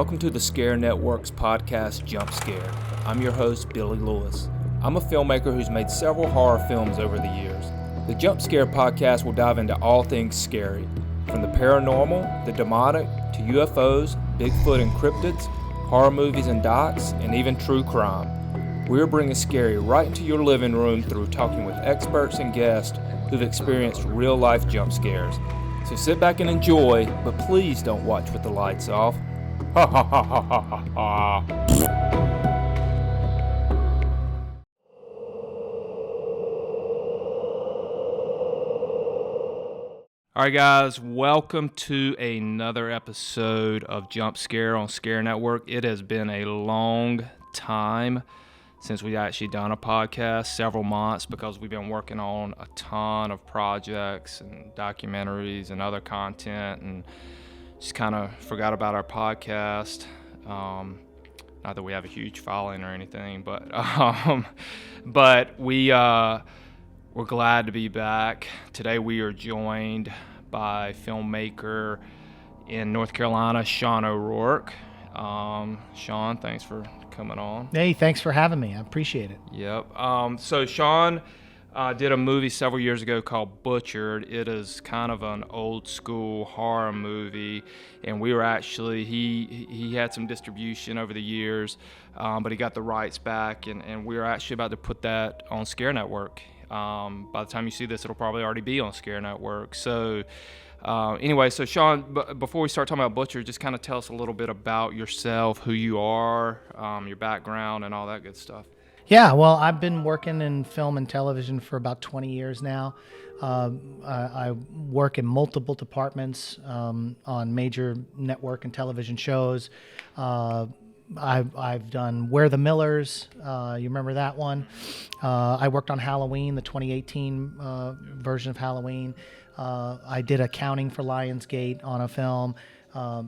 Welcome to the ScareNetwork's podcast, Jumpscare. I'm your host, Billy Lewis. I'm a filmmaker who's made several horror films over the years. The Jumpscare podcast will dive into all things scary, from the paranormal, the demonic, to UFOs, Bigfoot and cryptids, horror movies and docs, and even true crime. We're bringing scary right into your living room through talking with experts and guests who've experienced real-life jump scares. So sit back and enjoy, but please don't watch with the lights off. Ha ha ha ha ha ha ha. All right, guys, welcome to another episode of Jumpscare on ScareNetwork. It has been a long time since we've actually done a podcast, several months, because we've been working on a ton of projects and documentaries and other content, and just kind of forgot about our podcast. Not that we have a huge following or anything, but we're glad to be back. Today we are joined by filmmaker in North Carolina, Shaun O'Rourke. Shaun, thanks for coming on. Hey, thanks for having me. I appreciate it. Yep. So Shaun did a movie several years ago called Butchered. It is kind of an old school horror movie, and we were actually, he had some distribution over the years, but he got the rights back, and we were actually about to put that on ScareNetwork. By the time you see this, it'll probably already be on ScareNetwork. So anyway, so Shaun, before we start talking about Butcher, just kind of tell us a little bit about yourself, who you are, your background, and all that good stuff. Yeah, well, I've been working in film and television for about 20 years now. I work in multiple departments on major network and television shows. I've done Where the Millers, you remember that one? I worked on Halloween, the 2018 version of Halloween. I did accounting for Lionsgate on a film.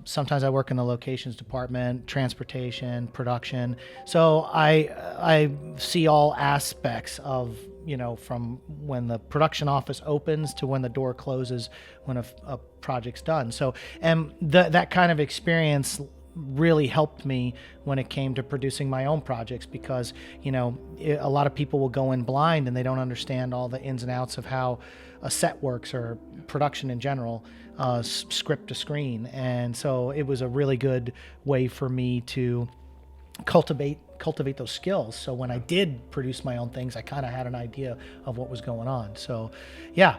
Sometimes I work in the locations department, transportation, production. So I see all aspects of, from when the production office opens to when the door closes when a project's done. So, and that kind of experience really helped me when it came to producing my own projects, because a lot of people will go in blind and they don't understand all the ins and outs of how a set works or production in general, script to screen. And so it was a really good way for me to cultivate those skills. So when I did produce my own things, I kind of had an idea of what was going on. So yeah,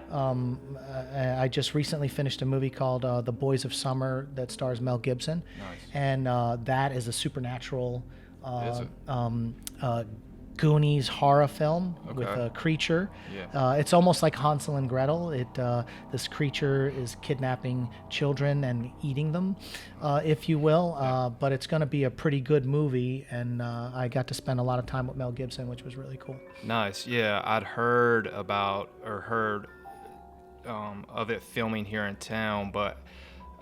I just recently finished a movie called The Boys of Summer that stars Mel Gibson. Nice. And that is a supernatural Goonies horror film with a creature. Yeah. It's almost like Hansel and Gretel. This creature is kidnapping children and eating them, if you will. But it's going to be a pretty good movie, and I got to spend a lot of time with Mel Gibson, which was really cool. Nice. Yeah, I'd heard of it filming here in town, but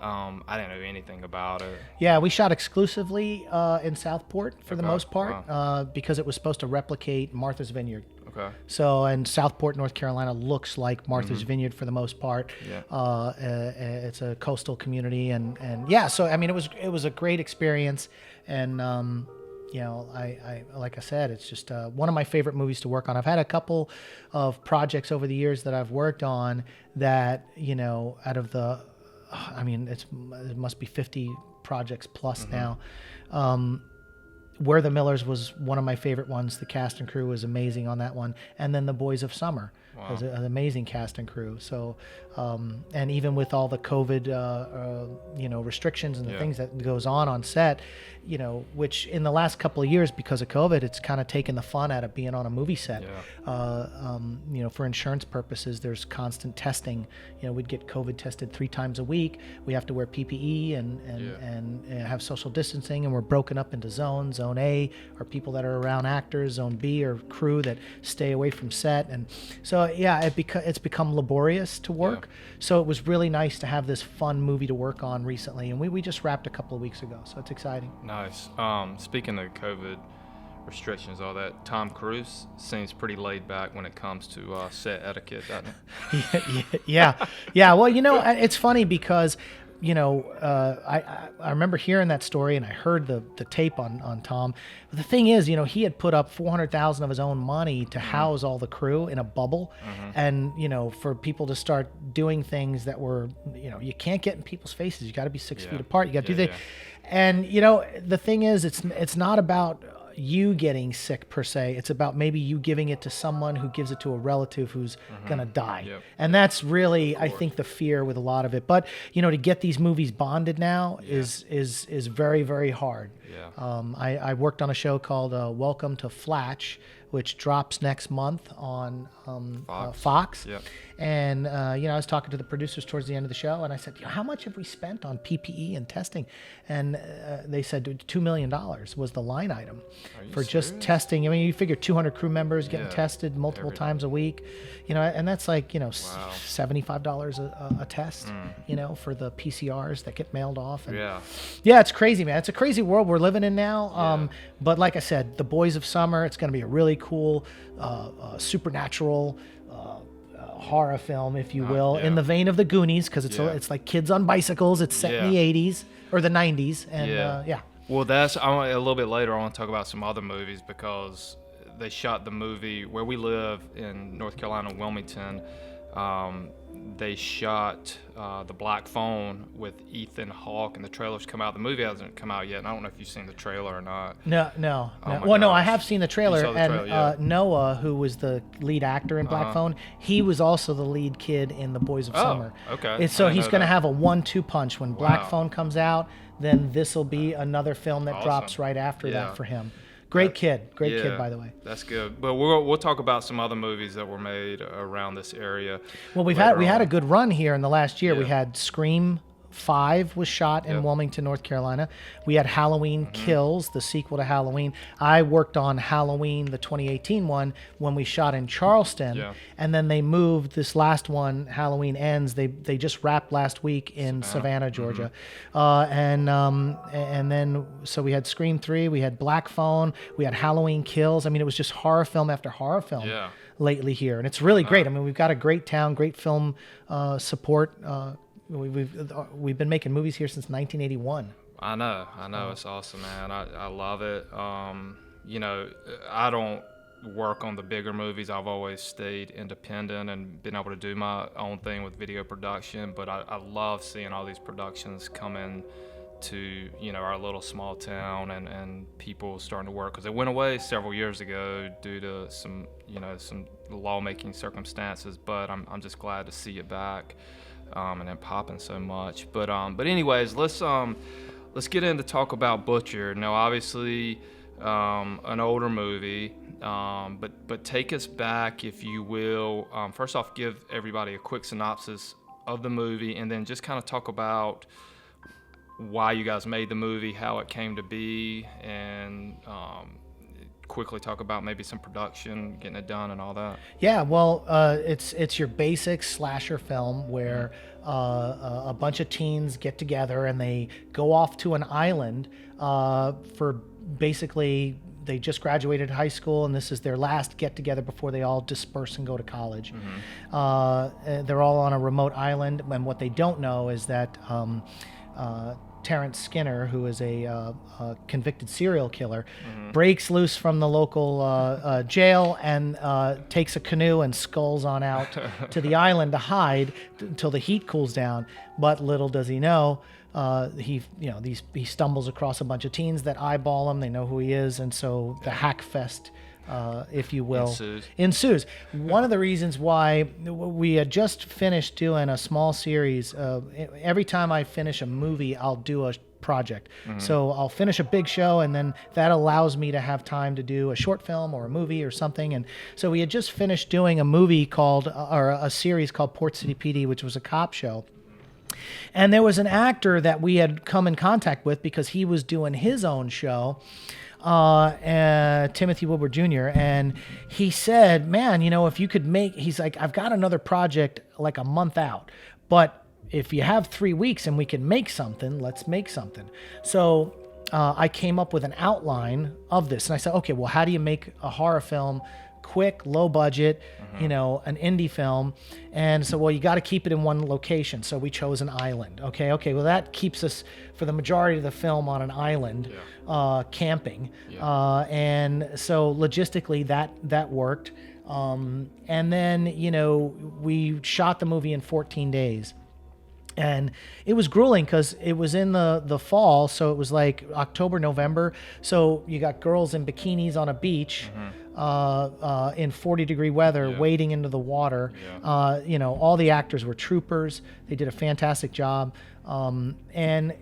I didn't know anything about it. Yeah, we shot exclusively in Southport for the most part, wow. because it was supposed to replicate Martha's Vineyard. Okay. So, and Southport, North Carolina looks like Martha's Vineyard for the most part. Yeah. It's a coastal community, and yeah, so I mean, it was a great experience, and I like I said, it's just one of my favorite movies to work on. I've had a couple of projects over the years that I've worked on that, out of the, I mean, it must be 50 projects plus now. Where the Millers was one of my favorite ones. The cast and crew was amazing on that one. And then The Boys of Summer was an amazing cast and crew. So, and even with all the COVID, restrictions and the things that goes on set, which in the last couple of years, because of COVID, it's kind of taken the fun out of being on a movie set. Yeah. For insurance purposes, there's constant testing. We'd get COVID tested 3 times a week. We have to wear PPE and have social distancing, and we're broken up into zones. Zone A are people that are around actors. Zone B are crew that stay away from set. And so, yeah, it's become laborious to work. Yeah. So it was really nice to have this fun movie to work on recently. And we just wrapped a couple of weeks ago, so it's exciting. Nice. Speaking of COVID restrictions, all that, Tom Cruise seems pretty laid back when it comes to set etiquette, doesn't it? Yeah. Well, it's funny because I remember hearing that story, and I heard the tape on Tom. But the thing is, he had put up $400,000 of his own money to house all the crew in a bubble, and for people to start doing things that were, you can't get in people's faces. You got to be 6 feet apart. You got to do that. And the thing is, it's not about you getting sick per se. It's about maybe you giving it to someone who gives it to a relative who's gonna die. And that's really, I think, the fear with a lot of it. But to get these movies bonded now is very, very hard. I worked on a show called Welcome to Flatch, which drops next month on Fox. And I was talking to the producers towards the end of the show, and I said, how much have we spent on PPE and testing? And they said $2 million was the line item for just testing. I mean, you figure 200 crew members getting tested multiple times a week, and that's like $75 a test, for the PCRs that get mailed off. And it's crazy, man. It's a crazy world we're living in now. But like I said, The Boys of Summer, it's going to be a really cool supernatural horror film, if you will, in the vein of the Goonies, because it's like kids on bicycles. It's set in the 80s or the 90s, and Well, a little bit later. I want to talk about some other movies, because they shot the movie where we live in North Carolina, Wilmington. They shot The Black Phone with Ethan Hawke, and the trailer's come out. The movie hasn't come out yet, and I don't know if you've seen the trailer or not. No. Well, no, I have seen the trailer. You saw the trailer, Noah, who was the lead actor in Black Phone, he was also the lead kid in The Boys of Summer. Okay. So he's going to have a 1-2 punch. When Black Phone comes out, then this will be another film that drops right after that for him. Great kid, by the way. That's good. But we'll talk about some other movies that were made around this area. Well, we had a good run here in the last year. We had Scream 5 was shot in Wilmington, North Carolina. We had Halloween Kills, the sequel to Halloween. I worked on Halloween, the 2018 one, when we shot in Charleston. And then they moved this last one, Halloween Ends. They just wrapped last week in Savannah, Georgia. And then, so we had Scream 3, we had Black Phone, we had Halloween Kills. I mean, it was just horror film after horror film lately here. And it's really great. I mean, we've got a great town, great film support. We've been making movies here since 1981. I know. It's awesome, man. I love it. I don't work on the bigger movies. I've always stayed independent and been able to do my own thing with video production. But I love seeing all these productions come in to our little small town, and people starting to work, because it went away several years ago due to some lawmaking circumstances. But I'm just glad to see it back. And then popping so much, but anyways, let's get into talk about Butcher. Now, obviously, an older movie, but take us back, if you will. First off, give everybody a quick synopsis of the movie, and then just kind of talk about why you guys made the movie, how it came to be, and quickly talk about maybe some production, getting it done, and all that. Yeah, well, it's your basic slasher film where a bunch of teens get together and they go off to an island for basically, they just graduated high school, and this is their last get together before they all disperse and go to college. They're all on a remote island, and what they don't know is that Terrence Skinner, who is a convicted serial killer, breaks loose from the local jail and takes a canoe and sculls on out to the island to hide until the heat cools down. But little does he know, he stumbles across a bunch of teens that eyeball him. They know who he is, and so the hack fest, if you will, ensues. One of the reasons why we had just finished doing a small series. Every time I finish a movie, I'll do a project. So I'll finish a big show, and then that allows me to have time to do a short film or a movie or something. And so we had just finished doing a movie or a series called Port City PD, which was a cop show. And there was an actor that we had come in contact with because he was doing his own show, Timothy Woodward Jr., and he said, man, if you could he's like, I've got another project like a month out, but if you have 3 weeks and we can make something, let's make something. So I came up with an outline of this, and I said, okay, well, how do you make a horror film quick, low budget, an indie film. And so, well, you got to keep it in one location. So we chose an island. Okay. Well, that keeps us for the majority of the film on an island, camping. And so logistically that worked. And then, we shot the movie in 14 days. And it was grueling because it was in the fall, so it was like October, November. So you got girls in bikinis on a beach in 40-degree weather, wading into the water. All the actors were troopers. They did a fantastic job. And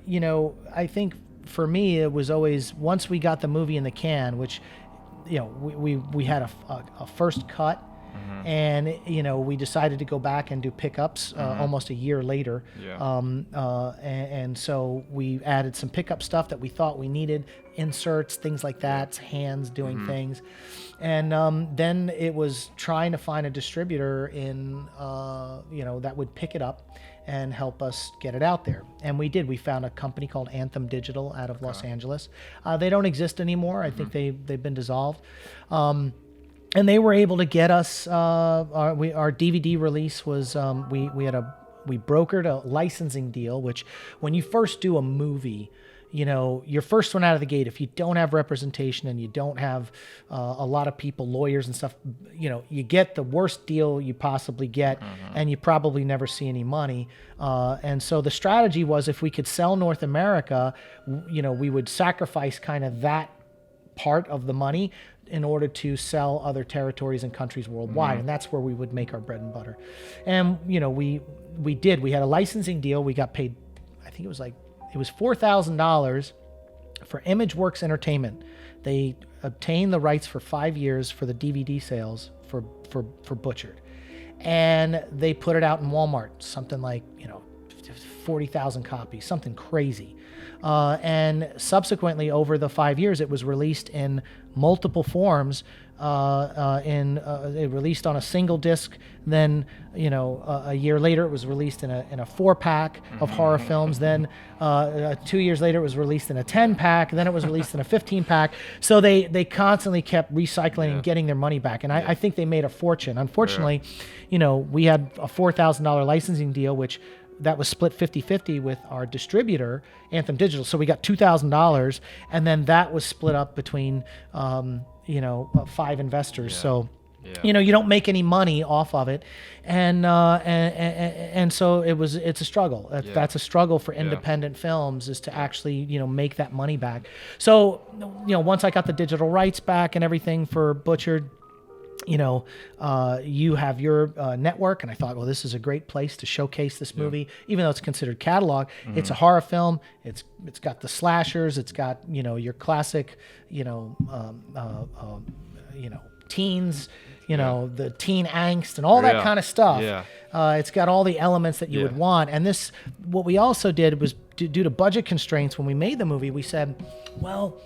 I think for me, it was always, once we got the movie in the can, which, we had a first cut. And we decided to go back and do pickups almost a year later. And so we added some pickup stuff that we thought we needed, inserts, things like that, hands doing things. And then it was trying to find a distributor in that would pick it up and help us get it out there. And we did. We found a company called Anthem Digital out of Los Angeles. They don't exist anymore. I think they've been dissolved. And they were able to get us our DVD release was we brokered a licensing deal, which when you first do a movie, your first one out of the gate, if you don't have representation and you don't have a lot of people, lawyers and stuff, you get the worst deal you possibly get, and you probably never see any money. And so the strategy was, if we could sell North America, we would sacrifice kind of that part of the money in order to sell other territories and countries worldwide. And that's where we would make our bread and butter. And, we did. We had a licensing deal. We got paid, I think it was $4,000 for ImageWorks Entertainment. They obtained the rights for 5 years for the DVD sales for Butchered. And they put it out in Walmart, something like, 40,000 copies, something crazy. And subsequently, over the 5 years, it was released in multiple forms. It released on a single disc. Then, a year later, it was released in a 4-pack of horror films. Then, 2 years later, it was released in a 10-pack. Then it was released in a 15-pack. So they constantly kept recycling and getting their money back. And I think they made a fortune. Unfortunately, we had a $4,000 licensing deal, which that was split 50-50 with our distributor, Anthem Digital. So we got $2,000, and then that was split up between, 5 investors. So, you don't make any money off of it, and so it's a struggle. That's a struggle for independent films, is to actually make that money back. So once I got the digital rights back and everything for Butchered, you have your network, and I thought, well, this is a great place to showcase this movie, even though it's considered catalog. It's a horror film. It's got the slashers. It's got your classic, teens, the teen angst and all that kind of stuff. It's got all the elements that you would want. And what we also did was, due to budget constraints, when we made the movie, we said, well,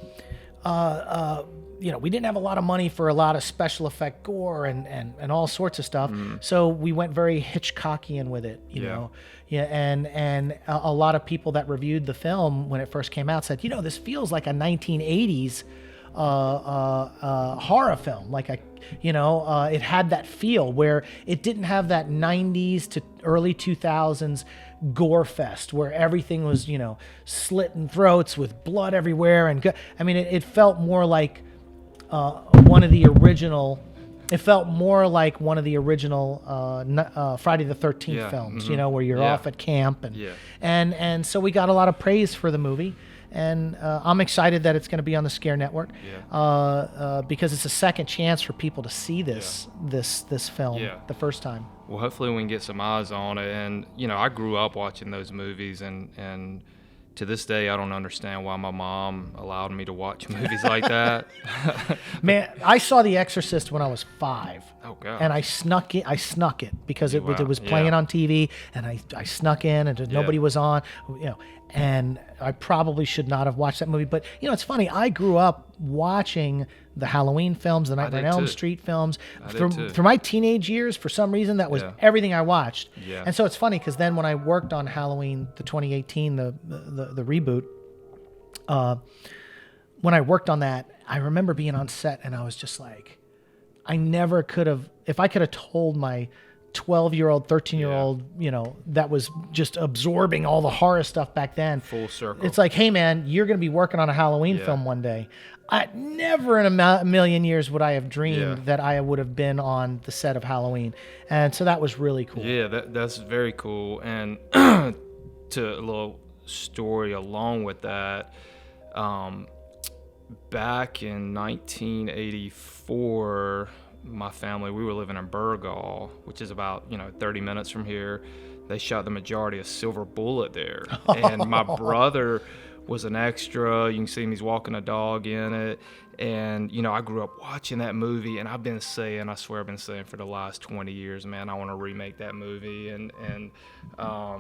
we didn't have a lot of money for a lot of special effect gore and all sorts of stuff. So we went very Hitchcockian with it, you know. And a lot of people that reviewed the film when it first came out said, this feels like a 1980s horror film. Like it had that feel where it didn't have that 90s to early 2000s gore fest where everything was, slitting throats with blood everywhere. And it felt more like one of the original Friday the 13th films, where you're off at camp and so we got a lot of praise for the movie. And I'm excited that it's going to be on the ScareNetwork because it's a second chance for people to see this film the first time. Well, hopefully we can get some eyes on it. And I grew up watching those movies, and to this day I don't understand why my mom allowed me to watch movies like that. Man, I saw The Exorcist when I was 5. Oh God! And I snuck it because it was playing on TV, and I snuck in, and nobody was on, and I probably should not have watched that movie. But it's funny. I grew up watching the Halloween films, the Nightmare on Elm Street films through my teenage years. For some reason, that was everything I watched. And so it's funny because then when I worked on Halloween, the 2018, the reboot, when I worked on that, I remember being on set and I was just like, I never could have, if I could have told my 12-year-old, 13-year-old, that was just absorbing all the horror stuff back then. Full circle. It's like, hey man, you're going to be working on a Halloween film one day. I never in a million years would I have dreamed that I would have been on the set of Halloween. And so that was really cool. Yeah, that's very cool. And to a little story along with that, back in 1984, my family, we were living in Burgaw, which is about 30 minutes from here. They shot the majority of Silver Bullet there. And my brother was an extra. You can see him, he's walking a dog in it. And I grew up watching that movie, and I swear I've been saying for the last 20 years, man, I want to remake that movie. And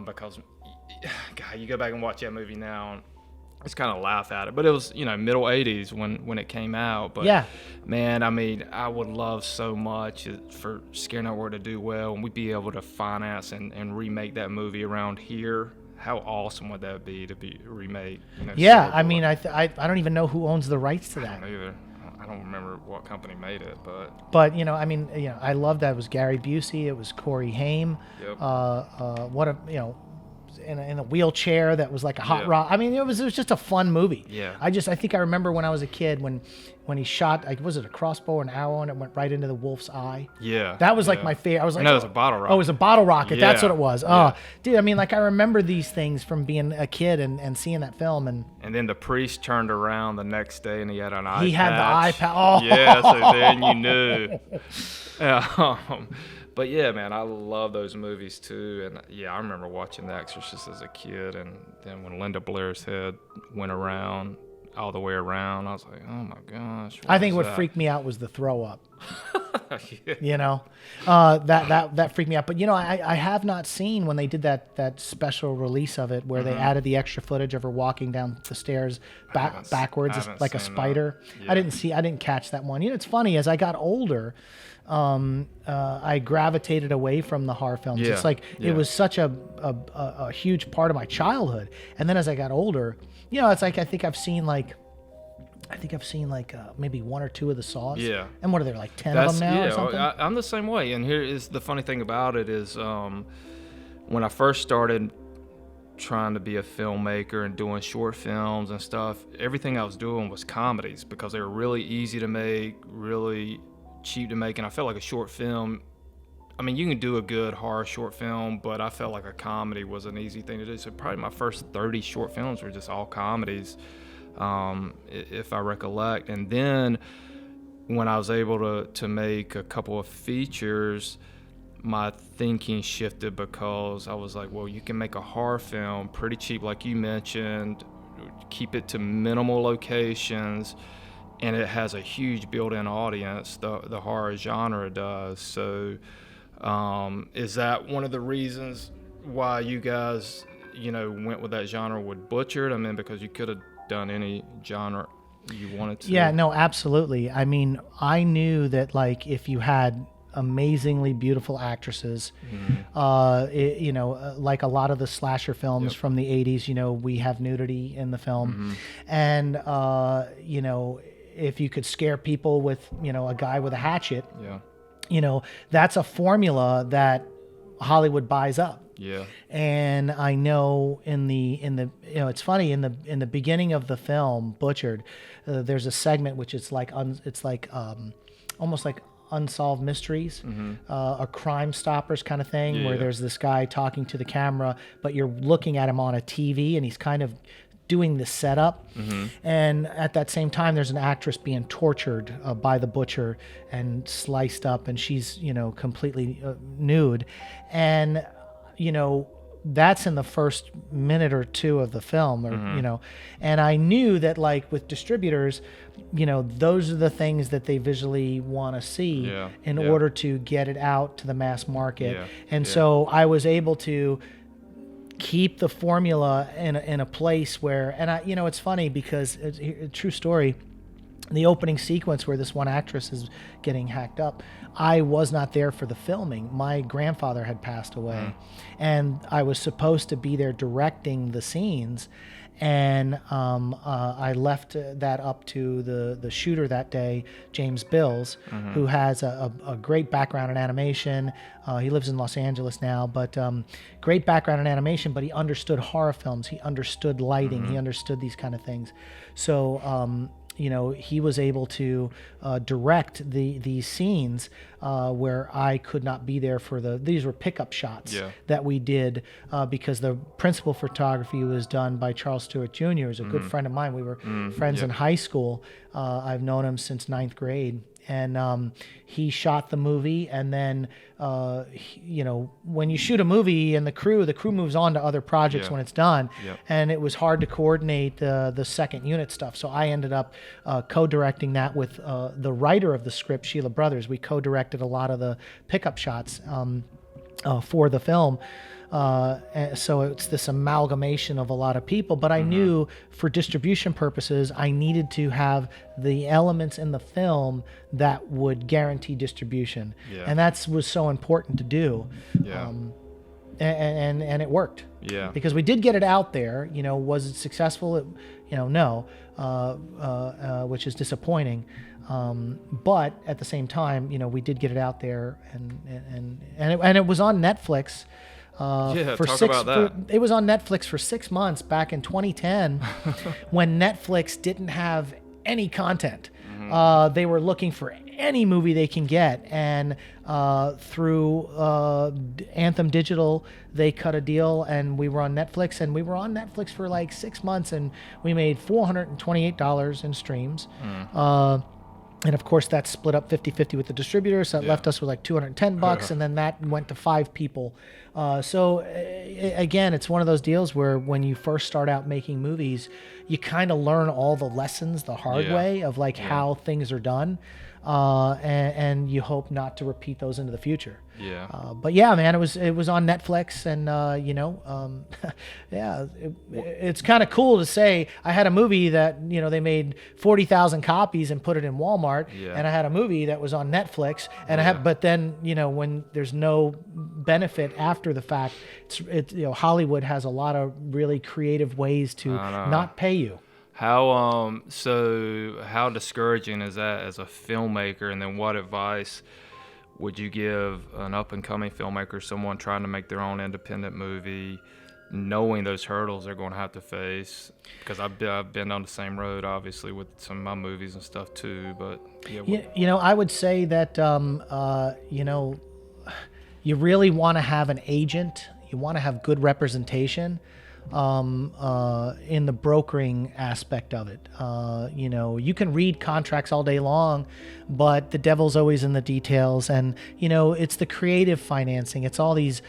because God, you go back and watch that movie now, it's kind of laugh at it, but it was middle 80s when it came out. But man, I mean, I would love so much for ScareNetwork to do well, and we'd be able to finance and remake that movie around here. How awesome would that be to be remade? I mean, I don't even know who owns the rights to that. I don't either. I don't remember what company made it, but I mean, I love that. It was Gary Busey, it was Corey Haim. Yep. What a in a wheelchair that was like a hot rod. I mean, it was just a fun movie. Yeah. I think I remember when I was a kid when he shot, like, was it a crossbow or an arrow, and it went right into the wolf's eye. Yeah. That was like my favorite. I was like, no, it was a bottle rocket. Oh, it was a bottle rocket. Yeah. That's what it was. Yeah. Oh, dude. I mean, like, I remember these things from being a kid and seeing that film. And then the priest turned around the next day and he had an eye patch. He had the eye patch. Oh. Yeah, so then you knew. But yeah, man, I love those movies too. And I remember watching The Exorcist as a kid. And then when Linda Blair's head went around, all the way around, I was like, oh my gosh. I think what freaked me out was the throw up. Yeah. That freaked me out. But I have not seen when they did that special release of it where they added the extra footage of her walking down the stairs backwards like a spider. Yeah. I didn't catch that one. It's funny, as I got older, I gravitated away from the horror films. It's like it was such a huge part of my childhood. And then as I got older, it's like I think I've seen maybe one or two of the Saws. Yeah. And what are there, like 10 of them now or something? I'm the same way. And here is the funny thing about it is when I first started trying to be a filmmaker and doing short films and stuff, everything I was doing was comedies because they were really easy to make, really cheap to make. And I felt like a short film, I mean, you can do a good horror short film, but I felt like a comedy was an easy thing to do. So probably my first 30 short films were just all comedies, if I recollect. And then when I was able to make a couple of features, my thinking shifted because I was like, well, you can make a horror film pretty cheap, like you mentioned, keep it to minimal locations, and it has a huge built-in audience, the horror genre does. So is that one of the reasons why you guys, went with that genre with Butchered? I mean, because you could have done any genre you wanted to. Yeah, no, absolutely. I mean, I knew that, like, if you had amazingly beautiful actresses, like a lot of the slasher films from the 80s, we have nudity in the film. And, if you could scare people with, a guy with a hatchet, that's a formula that Hollywood buys up. Yeah. And I know in the it's funny, in the beginning of the film Butchered, there's a segment which is like almost like Unsolved Mysteries, a Crime Stoppers kind of thing, where there's this guy talking to the camera, but you're looking at him on a TV and he's kind of doing the setup. And at that same time, there's an actress being tortured by the butcher and sliced up, and she's, completely nude. And, that's in the first minute or two of the film, or, and I knew that, like, with distributors, those are the things that they visually want to see in order to get it out to the mass market. And so I was able to keep the formula in a place where, and I, it's funny because it's a true story. the opening sequence where this one actress is getting hacked up, I was not there for the filming. My grandfather had passed away, and I was supposed to be there directing the scenes. And I left that up to the shooter that day, James Bills, who has a great background in animation. He lives in Los Angeles now, but great background in animation, but he understood horror films. He understood lighting. He understood these kind of things. So, he was able to direct these scenes where I could not be there for these were pickup shots that we did because the principal photography was done by Charles Stewart Jr., who's a good friend of mine. We were friends in high school. I've known him since 9th grade. And he shot the movie, and then when you shoot a movie and the crew moves on to other projects when it's done, and it was hard to coordinate the second unit stuff. So I ended up co-directing that with the writer of the script, Sheila Brothers. We co-directed a lot of the pickup shots for the film. So it's this amalgamation of a lot of people, but I knew for distribution purposes, I needed to have the elements in the film that would guarantee distribution. And that was so important to do. And it worked. Because we did get it out there. Was it successful? No, which is disappointing. But at the same time, we did get it out there, and it was on Netflix. It was on Netflix for 6 months back in 2010 when Netflix didn't have any content. They were looking for any movie they can get, and through Anthem Digital, they cut a deal, and we were on Netflix, and we were on Netflix for like 6 months, and we made $428 in streams. And of course, that split up 50-50 with the distributor, so it left us with like $210, and then that went to 5 people. So again, it's one of those deals where when you first start out making movies, you kind of learn all the lessons the hard way of like how things are done, and you hope not to repeat those into the future. But yeah, man, it was on Netflix, and it's kind of cool to say I had a movie that they made 40,000 copies and put it in Walmart, and I had a movie that was on Netflix, and but then when there's no benefit after the fact, it's Hollywood has a lot of really creative ways to not pay you. How discouraging is that as a filmmaker? And then what advice would you give an up-and-coming filmmaker, someone trying to make their own independent movie, knowing those hurdles they're going to have to face? Because I've been on the same road, obviously, with some of my movies and stuff too. But I would say that you really want to have an agent. You want to have good representation in the brokering aspect of it. You can read contracts all day long, but the devil's always in the details. And, it's the creative financing. It's all these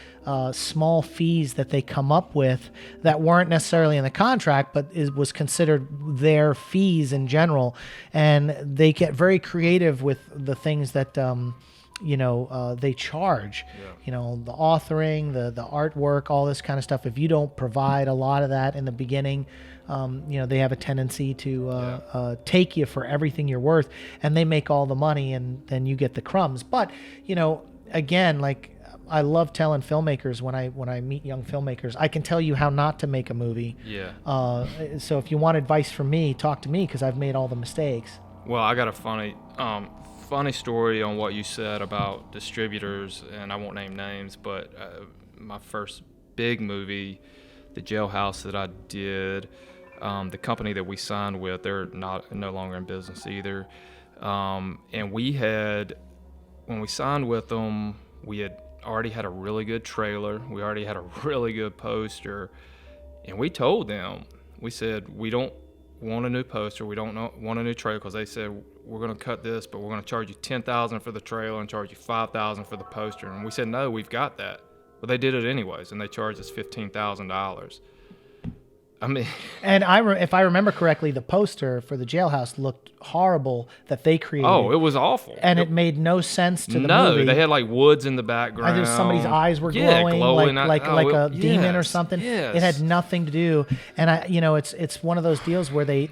small fees that they come up with that weren't necessarily in the contract, but was considered their fees in general. And they get very creative with the things that they charge, the authoring, the artwork, all this kind of stuff. If you don't provide a lot of that in the beginning, they have a tendency to take you for everything you're worth, and they make all the money, and then you get the crumbs. But, again, like I love telling filmmakers when I meet young filmmakers, I can tell you how not to make a movie. So if you want advice from me, talk to me, because I've made all the mistakes. Well, I got a funny story on what you said about distributors, and I won't name names, but my first big movie, the Jailhouse that I did, the company that we signed with, they're no longer in business either. And when we signed with them, we had already had a really good trailer. We already had a really good poster. And we told them, we said, we don't want a new poster. We don't want a new trailer, because they said, we're going to cut this, but we're going to charge you $10,000 for the trailer and charge you $5,000 for the poster. And we said, no, we've got that. But they did it anyways, and they charged us $15,000. I mean, And if I remember correctly, the poster for the jailhouse looked horrible that they created. oh, it was awful. And it made no sense to the No, movie. they had like woods in the background. Either somebody's eyes were Yeah, glowing, glowing. like a demon or something. Yes. It had nothing to do. And it's one of those deals where they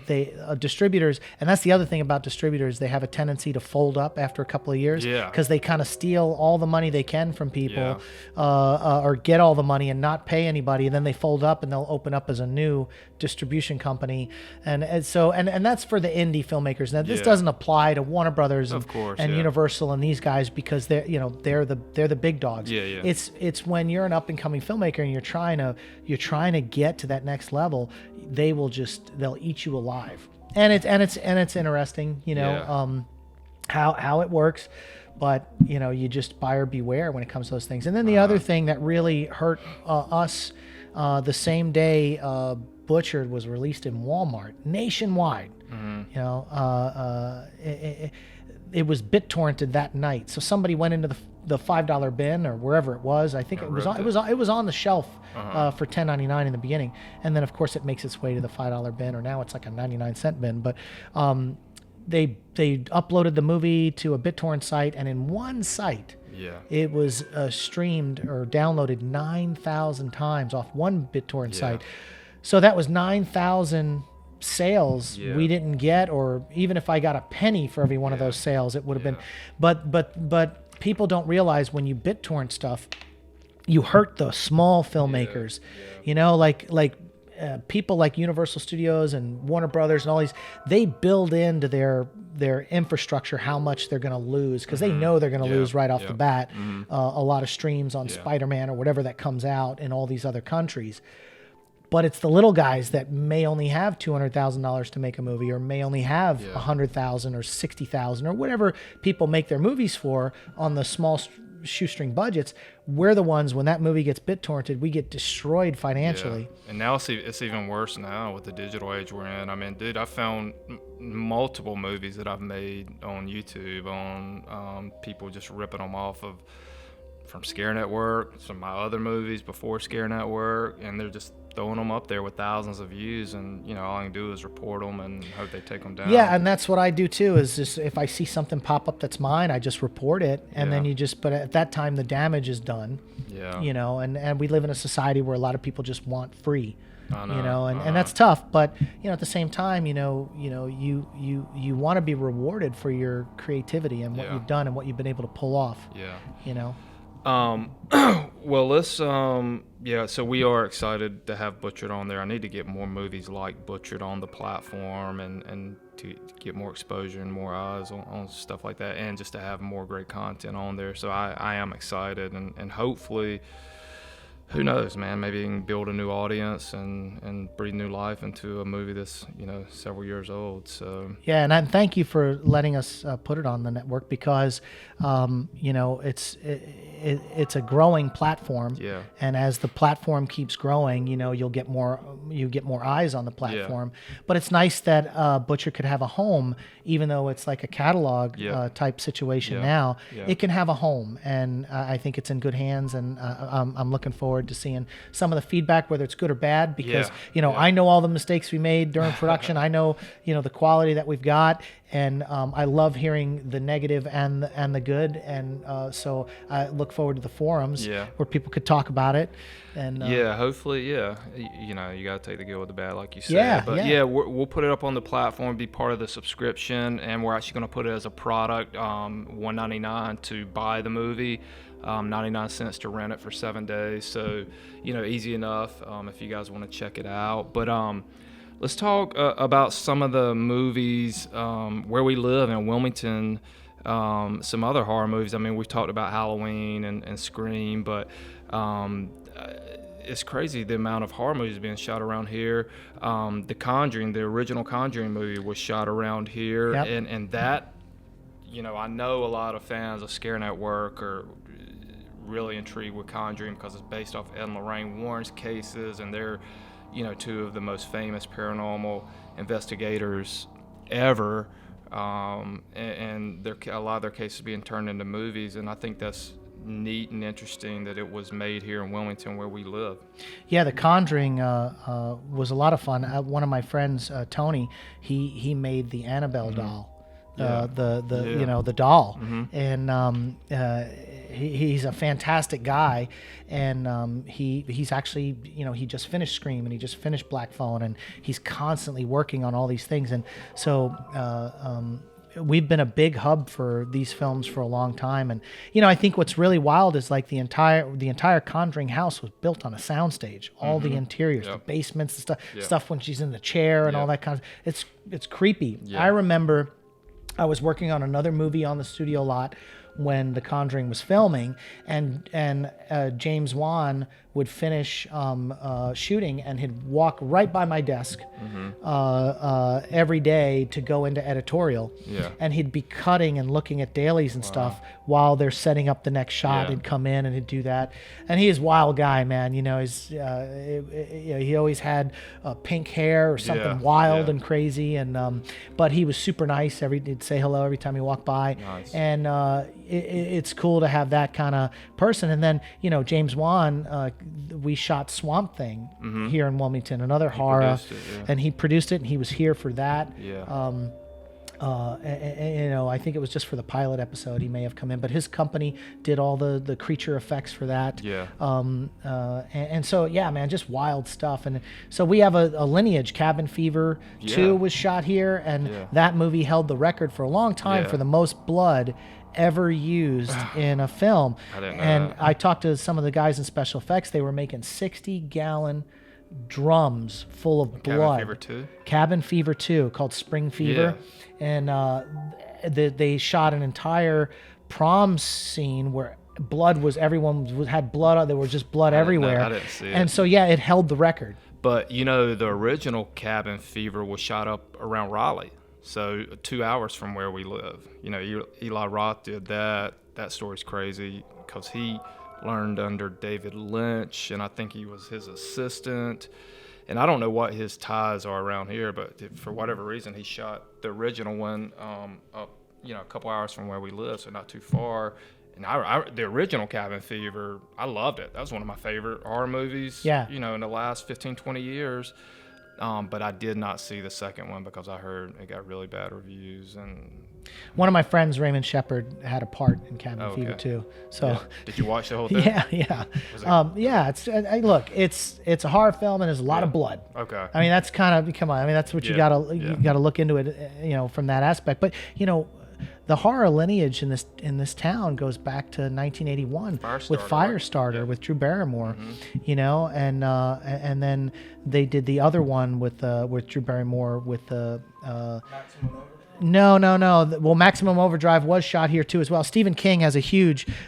distributors, and that's the other thing about distributors, they have a tendency to fold up after a couple of years. Yeah. Because they kind of steal all the money they can from people, Yeah. or get all the money and not pay anybody, and then they fold up and they'll open up as a new distribution company, and that's for the indie filmmakers. Now this Yeah. doesn't apply to Warner Brothers and, Of course, and yeah. Universal and these guys, because they're the big dogs. Yeah, yeah. It's when you're an up and coming filmmaker and you're trying to get to that next level, they'll eat you alive. And it's interesting, Yeah. how it works. But you just buyer beware when it comes to those things. And then the other thing that really hurt us, the same day Butchered was released in Walmart nationwide. It was BitTorrented that night. So somebody went into the $5 bin or wherever it was. I think it was on the shelf for $10.99 in the beginning, and then of course it makes its way to the $5 bin, or now it's like a 99-cent bin. But they uploaded the movie to a BitTorrent site, and in one site, Yeah. it was streamed or downloaded 9,000 times off one BitTorrent site. So that was 9,000 sales we didn't get, or even if I got a penny for every one of those sales, it would have been. But people don't realize when you BitTorrent stuff, you hurt the small filmmakers. Like people like Universal Studios and Warner Brothers and all these, they build into their infrastructure how much they're going to lose, because they know they're going to lose right off the bat. A lot of streams on Spider-Man or whatever that comes out in all these other countries. But it's the little guys that may only have $200,000 to make a movie, or may only have $100,000 or $60,000 or whatever people make their movies for on the small shoestring budgets. We're the ones, when that movie gets BitTorrented, we get destroyed financially. Yeah. And now it's even worse now with the digital age we're in. I mean, dude, I found multiple movies that I've made on YouTube on people just ripping them off from ScareNetwork, some of my other movies before ScareNetwork, and they're just throwing them up there with thousands of views, and all I can do is report them and hope they take them down. Yeah, and that's what I do too, is just if I see something pop up that's mine, I just report it, and then but at that time the damage is done. Yeah. And we live in a society where a lot of people just want free. I know, and that's tough, but at the same time, you want to be rewarded for your creativity and what you've done and what you've been able to pull off. Yeah. Well, let's so we are excited to have Butchered on there. I need to get more movies like Butchered on the platform, and to get more exposure and more eyes on stuff like that, and just to have more great content on there. So I am excited, and hopefully, who knows, man, maybe you can build a new audience and breathe new life into a movie that's several years old. So yeah, and thank you for letting us put it on the network, because it's a growing platform. Yeah. And as the platform keeps growing, you get more eyes on the platform. But it's nice that Butcher could have a home, even though it's like a catalog type situation now. Yeah. It can have a home, and I think it's in good hands. And I'm looking forward to seeing some of the feedback, whether it's good or bad, because I know all the mistakes we made during production. I know the quality that we've got. And I love hearing the negative and the good, and so I look forward to the forums where people could talk about it. And hopefully, you got to take the good with the bad, like you said. We'll put it up on the platform, be part of the subscription, and we're actually going to put it as a product, $1.99 to buy the movie, 99 cents to rent it for 7 days. So easy enough if you guys want to check it out. But let's talk about some of the movies where we live in Wilmington, some other horror movies. I mean, we've talked about Halloween and Scream, but it's crazy the amount of horror movies being shot around here. The Conjuring, the original Conjuring movie, was shot around here. Yep. And that, I know a lot of fans of ScareNetwork are really intrigued with Conjuring because it's based off Ed and Lorraine Warren's cases, and they're two of the most famous paranormal investigators ever, and a lot of their cases being turned into movies, and I think that's neat and interesting that it was made here in Wilmington where we live. Yeah, The Conjuring was a lot of fun. One of my friends, Tony, he made the Annabelle doll. The doll, and he's a fantastic guy, and he's actually, he just finished Scream and he just finished Black Phone, and he's constantly working on all these things, and so we've been a big hub for these films for a long time. And I think what's really wild is like the entire Conjuring house was built on a soundstage, all the interiors, the basements, the stuff when she's in the chair and all that kind of, it's creepy. I remember I was working on another movie on the studio lot when The Conjuring was filming, and James Wan would finish shooting, and he'd walk right by my desk every day to go into editorial. And he'd be cutting and looking at dailies and stuff while they're setting up the next shot. He'd come in and he'd do that. And he is a wild guy, man. He's he always had pink hair or something wild and crazy, and but he was super nice. He'd say hello every time he walked by. And it's cool to have that kind of person. And then James Wan, we shot Swamp Thing here in Wilmington, another horror, and he produced it, and he was here for that. I think it was just for the pilot episode he may have come in, but his company did all the creature effects for that. And so man, just wild stuff. And so we have a lineage. Cabin Fever 2 was shot here, and that movie held the record for a long time for the most blood ever used in a film. I didn't know and that. I talked to some of the guys in special effects. They were making 60-gallon drums full of blood. Cabin Fever 2? Cabin Fever 2, called Spring Fever. And they shot an entire prom scene where blood was, everyone had blood, there was just blood everywhere. I didn't see it. And so it held the record. But the original Cabin Fever was shot up around Raleigh, so 2 hours from where we live. Eli Roth did that. That story's crazy because he learned under David Lynch, and I think he was his assistant. And I don't know what his ties are around here, but for whatever reason, he shot the original one up, a couple hours from where we live, so not too far. And the original Cabin Fever, I loved it. That was one of my favorite horror movies, in the last 15, 20 years. But I did not see the second one because I heard it got really bad reviews. And one of my friends, Raymond Shepard, had a part in Cabin Fever too. So did you watch the whole thing? It's a horror film, and there's a lot of blood. Okay. I mean, that's kind of, come on. I mean, that's what you gotta look into it, from that aspect. But the horror lineage in this town goes back to 1981 with Firestarter, with Drew Barrymore, and then they did the other one with Drew Barrymore with the No. Well, Maximum Overdrive was shot here too as well. Stephen King has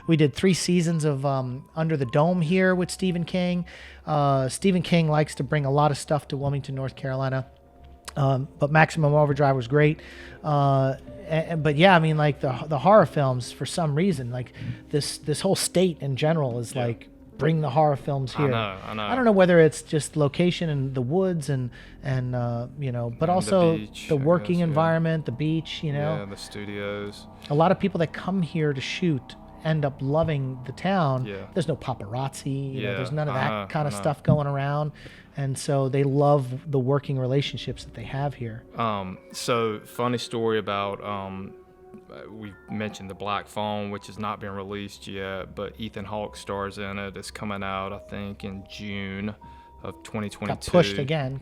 we did 3 seasons of Under the Dome here with Stephen King. Stephen King likes to bring a lot of stuff to Wilmington, North Carolina. But Maximum Overdrive was great. But I mean, like the horror films, for some reason, like this whole state in general is like, bring the horror films here. I know. I don't know whether it's just location in the woods and but also the working environment, the beach, the studios. A lot of people that come here to shoot end up loving the town. There's no paparazzi, there's none of that kind of stuff going around. And so they love the working relationships that they have here. So funny story about, we mentioned the Black Phone, which has not been released yet, but Ethan Hawke stars in it. It's coming out, I think, in June of 2022. Got pushed again.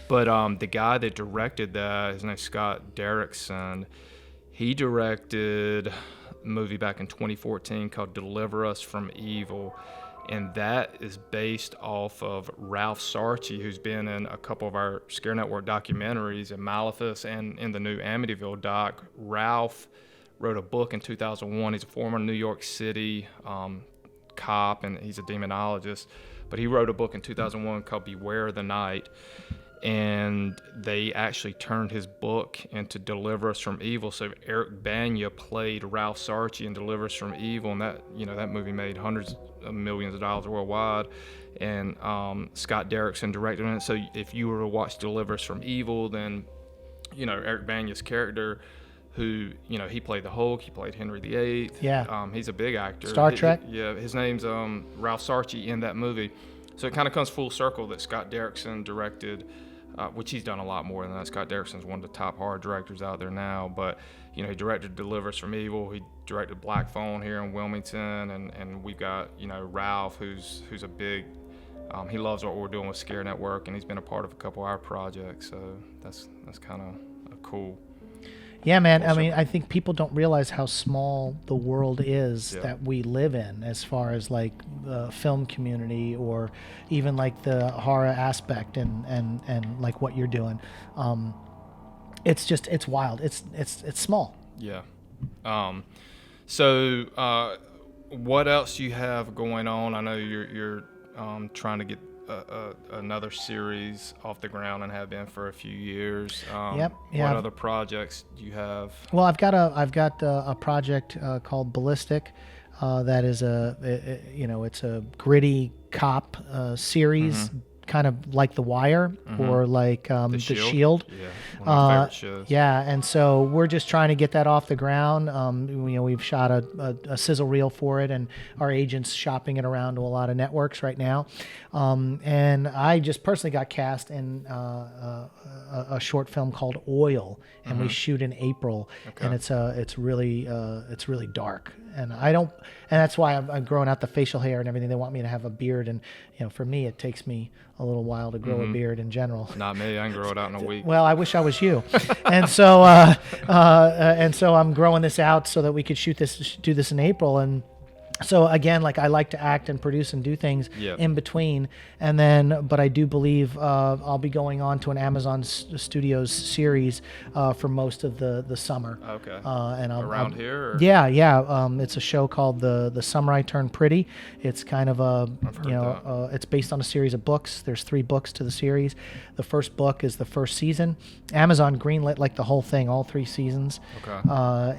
But the guy that directed that, his name's Scott Derrickson. He directed a movie back in 2014 called Deliver Us from Evil. And that is based off of Ralph Sarchie, who's been in a couple of our ScareNetwork documentaries, in Malefus and in the new Amityville doc. Ralph wrote a book in 2001. He's a former New York City cop, and he's a demonologist. But he wrote a book in 2001 called Beware the Night. And they actually turned his book into Deliver Us from Evil. So Eric Banya played Ralph Sarchie in Deliver Us from Evil, and that movie made hundreds of millions of dollars worldwide. And Scott Derrickson directed it. So if you were to watch Deliver Us from Evil, then Eric Banya's character who, he played the Hulk, he played Henry VIII. Yeah. He's a big actor. Star Trek. His name's Ralph Sarchi in that movie. So it kind of comes full circle that Scott Derrickson directed, which he's done a lot more than that. Scott Derrickson's one of the top horror directors out there now, but he directed Deliver Us from Evil. He directed Black Phone here in Wilmington, and we've got Ralph, who's a big. He loves what we're doing with ScareNetwork, and he's been a part of a couple of our projects. So that's kind of a cool. Yeah, man. I mean, I think people don't realize how small the world is that we live in, as far as like the film community or even like the horror aspect and like what you're doing. It's wild. It's small. Yeah. So what else do you have going on? I know you're trying to get another series off the ground and have been for a few years. Yep. Yeah. What other projects do you have? Well, I've got a project called Ballistic. That is it's a gritty cop series. Kind of like The Wire or like The Shield. Yeah, one of my favorite shows. Yeah, and so we're just trying to get that off the ground. We've shot a sizzle reel for it, and our agent's shopping it around to a lot of networks right now. And I just personally got cast in a short film called Oil, and we shoot in April, and it's really dark. And that's why I'm growing out the facial hair and everything. They want me to have a beard, and for me, it takes me a little while to grow a beard in general. Not me. I can grow it out in a week. Well, I wish I was you. And so I'm growing this out so that we could do this in April. And so again, like I like to act and produce and do things in between, but I do believe I'll be going on to an Amazon Studios series for most of the summer. Okay. And around here? Or? Yeah. It's a show called The Summer I Turned Pretty. It's kind of it's based on a series of books. There's 3 books to the series. The first book is the first season. Amazon greenlit like the whole thing, all 3 seasons. Okay.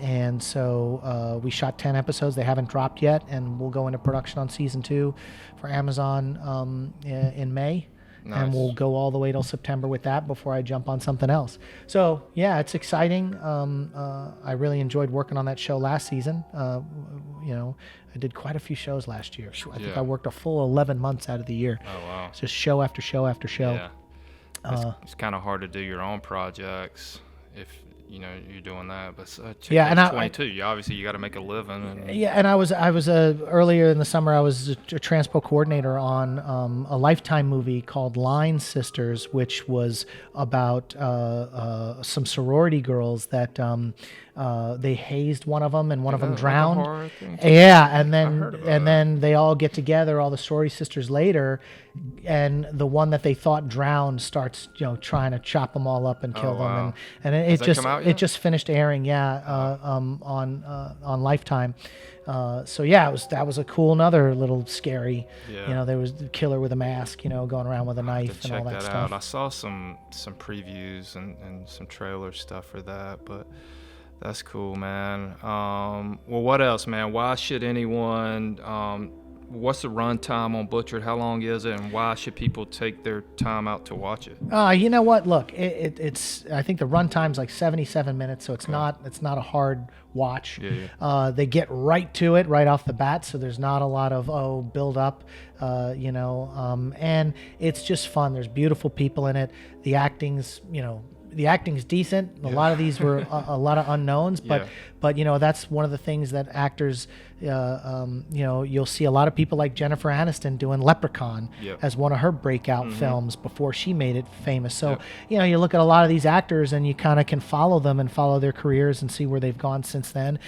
And so we shot 10 episodes. They haven't dropped yet. And we'll go into production on season 2 for Amazon in May. Nice. And we'll go all the way till September with that before I jump on something else. So yeah, it's exciting. I really enjoyed working on that show last season. I did quite a few shows last year. I think I worked a full 11 months out of the year. Oh wow! It's just show after show after show. Yeah. It's kind of hard to do your own projects if you're doing that, but and 22. You got to make a living. And I was earlier in the summer. I was a transpo coordinator on a Lifetime movie called Line Sisters, which was about some sorority girls that they hazed one of them, and one of them drowned. Yeah, and then they all get together, all the sorority sisters later, and the one that they thought drowned starts trying to chop them all up and kill them, and it just finished airing on Lifetime. That was a cool, another little scary. There was the killer with a mask, going around with a knife and all that stuff. Out. I saw some previews and some trailer stuff for that, but that's cool, man. Well, what else, man? Why should anyone? What's the runtime on Butchered? How long is it, and why should people take their time out to watch it? You know what? Look, it's. I think the runtime's like 77 minutes, so it's not a hard watch. They get right to it right off the bat, so there's not a lot of build up. And it's just fun. There's beautiful people in it. The acting's decent. A lot of these were a lot of unknowns, but that's one of the things that actors, you'll see a lot of people like Jennifer Aniston doing Leprechaun as one of her breakout films before she made it famous. So, you look at a lot of these actors and you kind of can follow them and follow their careers and see where they've gone since then.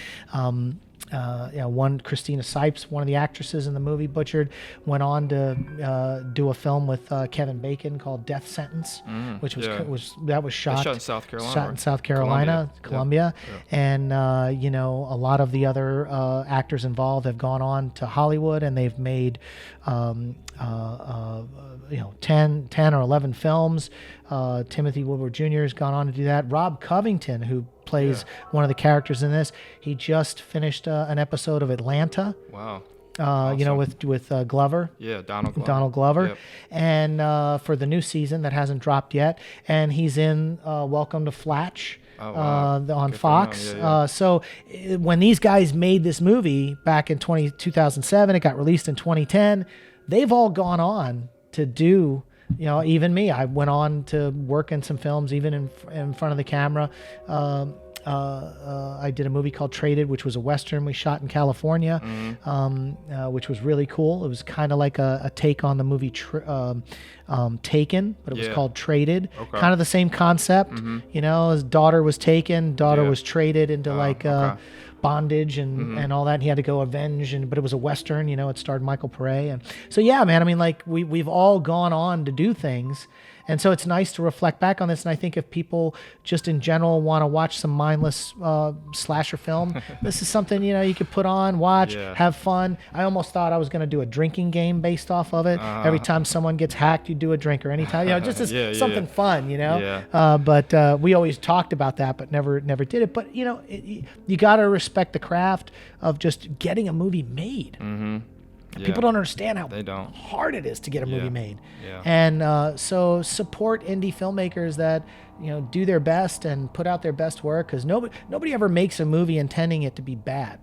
One Christina Sipes, one of the actresses in the movie Butchered, went on to do a film with Kevin Bacon called Death Sentence, which was shot in South Carolina. In South Carolina, Columbia. And a lot of the other actors involved have gone on to Hollywood, and they've made 10 or 11 films. Timothy Woodward Jr. has gone on to do that. Rob Covington, who plays one of the characters in this, he just finished an episode of Atlanta. Wow. Awesome. With Glover. Yeah, Donald Glover. Yep. And for the new season that hasn't dropped yet, and he's in Welcome to Flatch. on Good for Fox. them. Yeah. So when these guys made this movie back in 2007, it got released in 2010. They've all gone on to do, even me. I went on to work in some films, even in front of the camera. I did a movie called Traded, which was a Western we shot in California, which was really cool. It was kind of like a take on the movie Taken, but it was called Traded. Okay. Kind of the same concept. His daughter was taken, was traded into bondage and all that. And he had to go avenge, but it was a Western, it starred Michael Pare. And so, yeah, man, I mean, like we've all gone on to do things. And so it's nice to reflect back on this. And I think if people just in general want to watch some mindless slasher film, this is something, you could put on, watch, have fun. I almost thought I was going to do a drinking game based off of it. Every time someone gets hacked, you do a drink, or anytime, just as something fun, But we always talked about that, but never did it. But, you got to respect the craft of just getting a movie made. People don't understand how hard it is to get a movie made. And so support indie filmmakers that do their best and put out their best work, because nobody ever makes a movie intending it to be bad.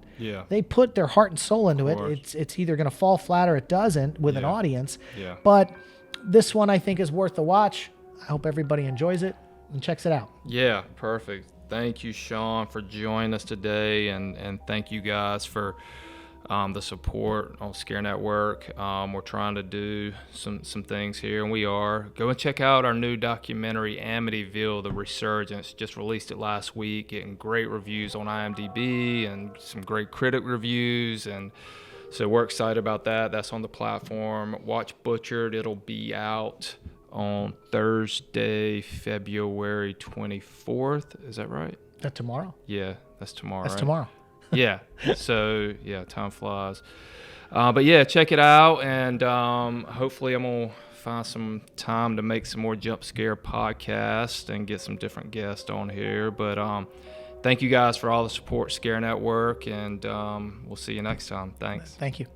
They put their heart and soul into it. It's either going to fall flat or it doesn't with an audience. But this one I think is worth the watch. I hope everybody enjoys it and checks it out. Yeah, perfect. Thank you, Shaun, for joining us today, and thank you guys for the support on ScareNetwork. We're trying to do some things here, and we are. Go and check out our new documentary, Amityville: The Resurgence. Just released it last week, getting great reviews on IMDb and some great critic reviews, and so we're excited about that. That's on the platform. Watch Butchered. It'll be out on Thursday, February 24th. Is that right? That's tomorrow? Yeah, that's tomorrow. That's right? Tomorrow. Yeah. So, time flies. But yeah, check it out. And hopefully I'm going to find some time to make some more Jump Scare podcasts and get some different guests on here. But thank you guys for all the support, ScareNetwork. And we'll see you next time. Thanks. Thank you.